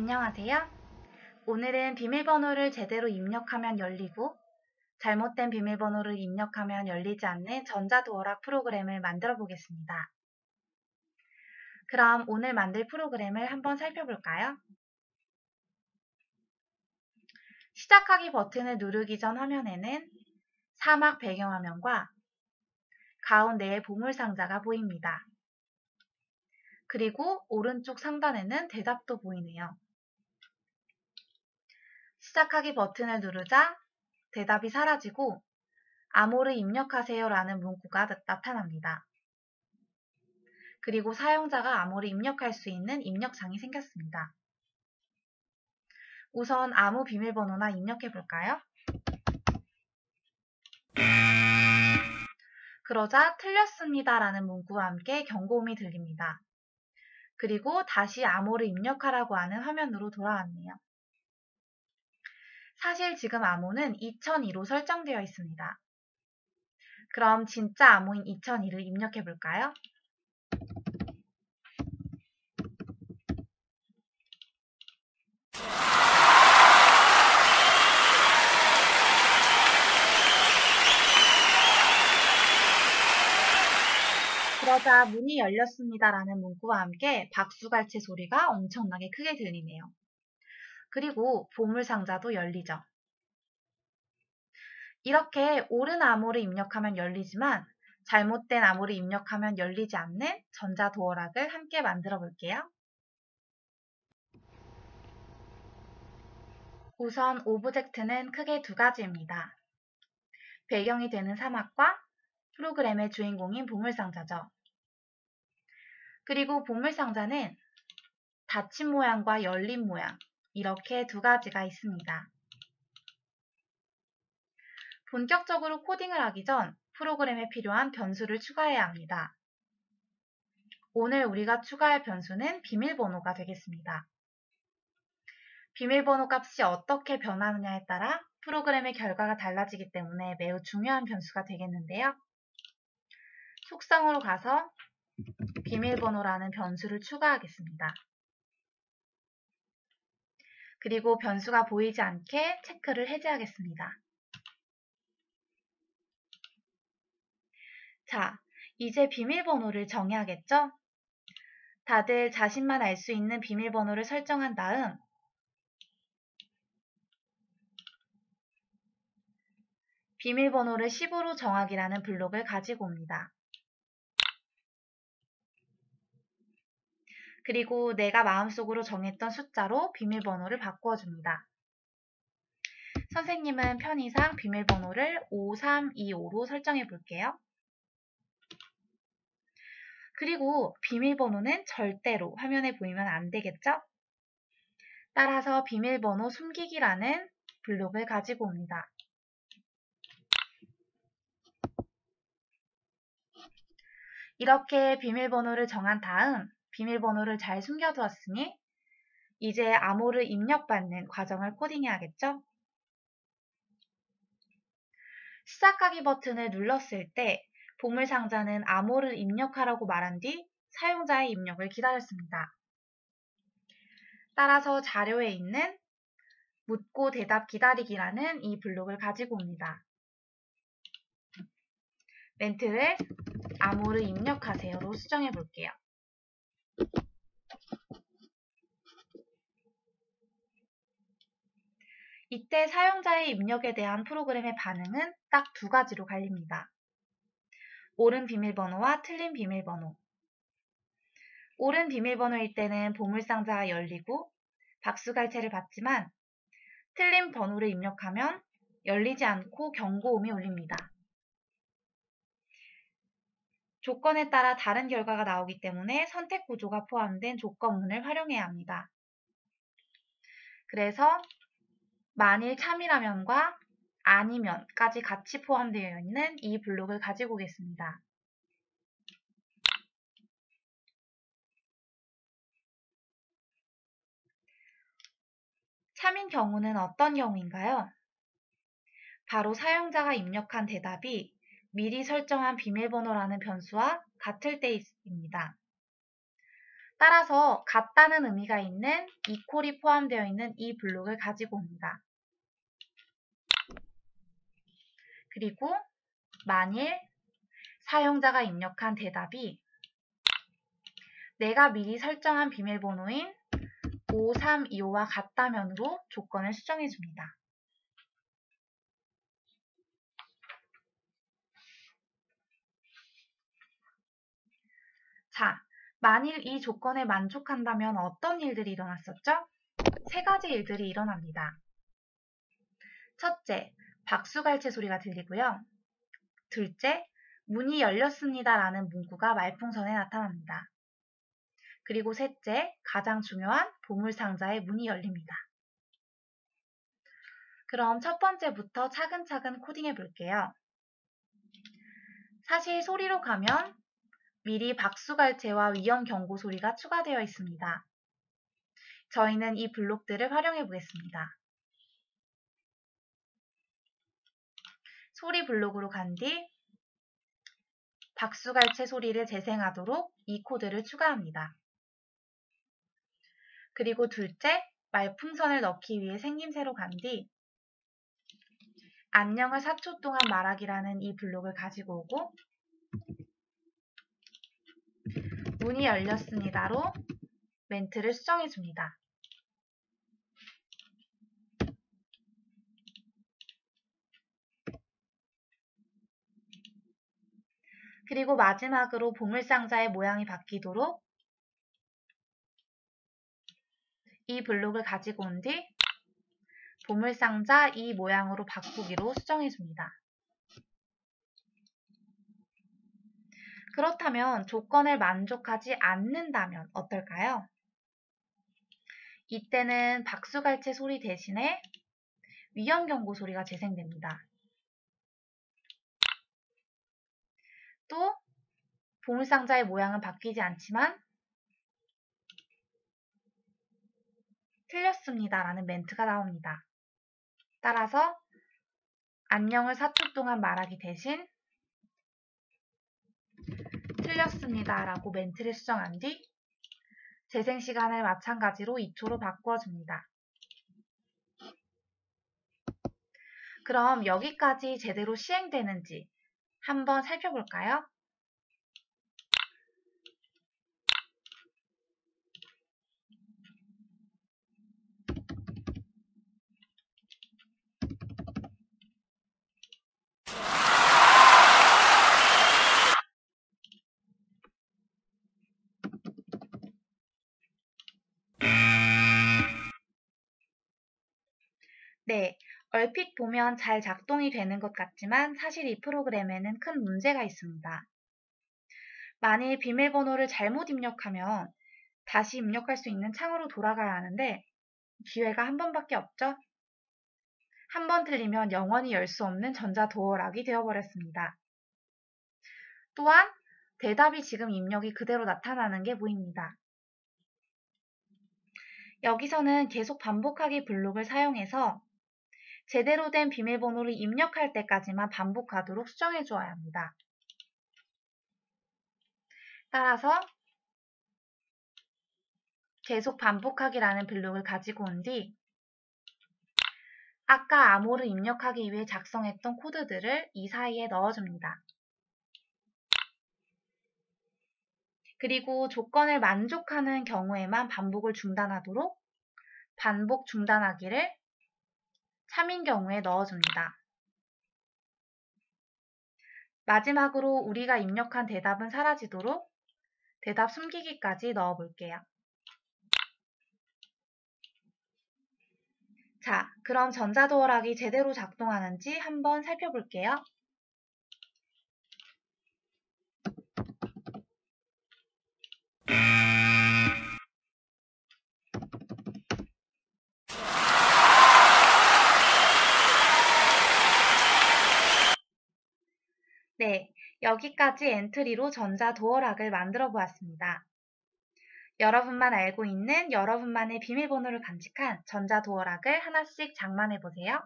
안녕하세요. 오늘은 비밀번호를 제대로 입력하면 열리고 잘못된 비밀번호를 입력하면 열리지 않는 전자도어락 프로그램을 만들어 보겠습니다. 그럼 오늘 만들 프로그램을 한번 살펴볼까요? 시작하기 버튼을 누르기 전 화면에는 사막 배경화면과 가운데에 보물상자가 보입니다. 그리고 오른쪽 상단에는 대답도 보이네요. 시작하기 버튼을 누르자 대답이 사라지고 암호를 입력하세요 라는 문구가 나타납니다. 그리고 사용자가 암호를 입력할 수 있는 입력창이 생겼습니다. 우선 아무 비밀번호나 입력해 볼까요? 그러자 틀렸습니다 라는 문구와 함께 경고음이 들립니다. 그리고 다시 암호를 입력하라고 하는 화면으로 돌아왔네요. 사실 지금 암호는 2002로 설정되어 있습니다. 그럼 진짜 암호인 2002를 입력해 볼까요? 그러자 문이 열렸습니다 라는 문구와 함께 박수갈채 소리가 엄청나게 크게 들리네요. 그리고 보물상자도 열리죠. 이렇게 옳은 암호를 입력하면 열리지만 잘못된 암호를 입력하면 열리지 않는 전자도어락을 함께 만들어 볼게요. 우선 오브젝트는 크게 두 가지입니다. 배경이 되는 사막과 프로그램의 주인공인 보물상자죠. 그리고 보물상자는 닫힌 모양과 열린 모양 이렇게 두 가지가 있습니다. 본격적으로 코딩을 하기 전 프로그램에 필요한 변수를 추가해야 합니다. 오늘 우리가 추가할 변수는 비밀번호가 되겠습니다. 비밀번호 값이 어떻게 변하느냐에 따라 프로그램의 결과가 달라지기 때문에 매우 중요한 변수가 되겠는데요. 속성으로 가서 비밀번호라는 변수를 추가하겠습니다. 그리고 변수가 보이지 않게 체크를 해제하겠습니다. 자, 이제 비밀번호를 정해야겠죠? 다들 자신만 알 수 있는 비밀번호를 설정한 다음 비밀번호를 10으로 정하기라는 블록을 가지고 옵니다. 그리고 내가 마음속으로 정했던 숫자로 비밀번호를 바꾸어 줍니다. 선생님은 편의상 비밀번호를 5325로 설정해 볼게요. 그리고 비밀번호는 절대로 화면에 보이면 안 되겠죠? 따라서 비밀번호 숨기기라는 블록을 가지고 옵니다. 이렇게 비밀번호를 정한 다음 비밀번호를 잘 숨겨두었으니 이제 암호를 입력받는 과정을 코딩해야겠죠? 시작하기 버튼을 눌렀을 때 보물상자는 암호를 입력하라고 말한 뒤 사용자의 입력을 기다렸습니다. 따라서 자료에 있는 묻고 대답 기다리기라는 이 블록을 가지고 옵니다. 멘트를 암호를 입력하세요로 수정해 볼게요. 이때 사용자의 입력에 대한 프로그램의 반응은 딱 두 가지로 갈립니다. 옳은 비밀번호와 틀린 비밀번호. 옳은 비밀번호일 때는 보물상자가 열리고 박수갈채를 받지만 틀린 번호를 입력하면 열리지 않고 경고음이 울립니다. 조건에 따라 다른 결과가 나오기 때문에 선택 구조가 포함된 조건문을 활용해야 합니다. 그래서 만일 참이라면과 아니면까지 같이 포함되어 있는 이 블록을 가지고 오겠습니다. 참인 경우는 어떤 경우인가요? 바로 사용자가 입력한 대답이 미리 설정한 비밀번호라는 변수와 같을 때입니다. 따라서 같다는 의미가 있는 equal이 포함되어 있는 이 블록을 가지고 옵니다. 그리고 만일 사용자가 입력한 대답이 내가 미리 설정한 비밀번호인 5325와 같다면으로 조건을 수정해 줍니다. 자, 만일 이 조건에 만족한다면 어떤 일들이 일어났었죠? 세 가지 일들이 일어납니다. 첫째, 박수갈채 소리가 들리고요. 둘째, 문이 열렸습니다 라는 문구가 말풍선에 나타납니다. 그리고 셋째, 가장 중요한 보물상자의 문이 열립니다. 그럼 첫 번째부터 차근차근 코딩해 볼게요. 사실 소리로 가면 미리 박수갈채와 위험 경고 소리가 추가되어 있습니다. 저희는 이 블록들을 활용해 보겠습니다. 소리 블록으로 간 뒤 박수갈채 소리를 재생하도록 이 코드를 추가합니다. 그리고 둘째, 말풍선을 넣기 위해 생김새로 간 뒤 안녕을 4초 동안 말하기라는 이 블록을 가지고 오고 문이 열렸습니다로 멘트를 수정해 줍니다. 그리고 마지막으로 보물상자의 모양이 바뀌도록 이 블록을 가지고 온 뒤 보물상자 이 모양으로 바꾸기로 수정해 줍니다. 그렇다면 조건을 만족하지 않는다면 어떨까요? 이때는 박수갈채 소리 대신에 위험 경고 소리가 재생됩니다. 또 보물상자의 모양은 바뀌지 않지만 틀렸습니다 라는 멘트가 나옵니다. 따라서 안녕을 4초 동안 말하기 대신 틀렸습니다 라고 멘트를 수정한 뒤 재생 시간을 마찬가지로 2초로 바꿔줍니다. 그럼 여기까지 제대로 시행되는지 한번 살펴볼까요? 네, 얼핏 보면 잘 작동이 되는 것 같지만 사실 이 프로그램에는 큰 문제가 있습니다. 만일 비밀번호를 잘못 입력하면 다시 입력할 수 있는 창으로 돌아가야 하는데 기회가 한 번밖에 없죠? 한 번 틀리면 영원히 열 수 없는 전자도어락이 되어버렸습니다. 또한 대답이 지금 입력이 그대로 나타나는 게 보입니다. 여기서는 계속 반복하기 블록을 사용해서 제대로 된 비밀번호를 입력할 때까지만 반복하도록 수정해 주어야 합니다. 따라서 계속 반복하기라는 블록을 가지고 온 뒤 아까 암호를 입력하기 위해 작성했던 코드들을 이 사이에 넣어줍니다. 그리고 조건을 만족하는 경우에만 반복을 중단하도록 반복 중단하기를 참인 경우에 넣어줍니다. 마지막으로 우리가 입력한 대답은 사라지도록 대답 숨기기까지 넣어볼게요. 자, 그럼 전자도어락이 제대로 작동하는지 한번 살펴볼게요. 네, 여기까지 엔트리로 전자도어락을 만들어 보았습니다. 여러분만 알고 있는 여러분만의 비밀번호를 간직한 전자도어락을 하나씩 장만해 보세요.